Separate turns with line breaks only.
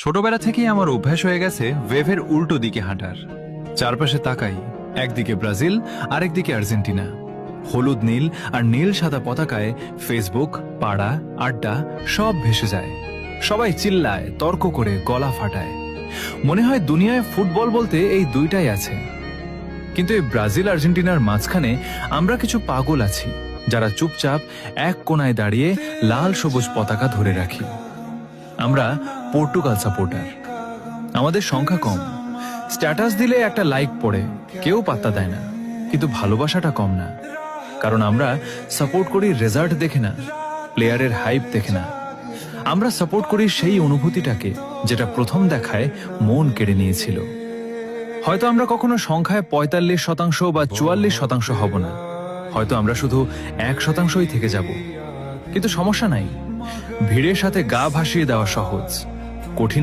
ছোটবেলা থেকেই আমার অভ্যাস হয়ে গেছে ওয়েভের উল্টো দিকে হাঁটার। চারপাশে তাকাই, একদিকে ব্রাজিল আরেকদিকে আর্জেন্টিনা। হলুদ নীল আর নীল সাদা পতাকায় ফেসবুক, পাড়া, আড্ডা সব ভেসে যায়। সবাই চিল্লায়, তর্ক করে, গলা ফাটায়। মনে হয় দুনিয়ায় ফুটবল বলতে এই দুইটাই আছে। কিন্তু এই ব্রাজিল আর্জেন্টিনার মাঝখানে আমরা কিছু পাগল আছি, যারা চুপচাপ এক কোণায় দাঁড়িয়ে লাল সবুজ পতাকা ধরে রাখি। আমরা পর্তুগাল সাপোর্টার। আমাদের সংখ্যা কম, স্ট্যাটাস দিলে একটা লাইক পড়ে, কেউ পাত্তা দেয় না। কিন্তু ভালোবাসাটা কম না, কারণ আমরা সাপোর্ট করি রেজাল্ট দেখে না, প্লেয়ারের হাইপ দেখে না। আমরা সাপোর্ট করি সেই অনুভূতিটাকে যেটা প্রথম দেখায় মন কেড়ে নিয়েছিল। হয়তো আমরা কখনো সংখ্যায় ৪৫% বা ৪৪% হব না, হয়তো আমরা শুধু ১%ই থেকে যাব। কিন্তু সমস্যা নাই, ভিড়ের সাথে গা ভাসিয়ে দেওয়া সহজ, কঠিন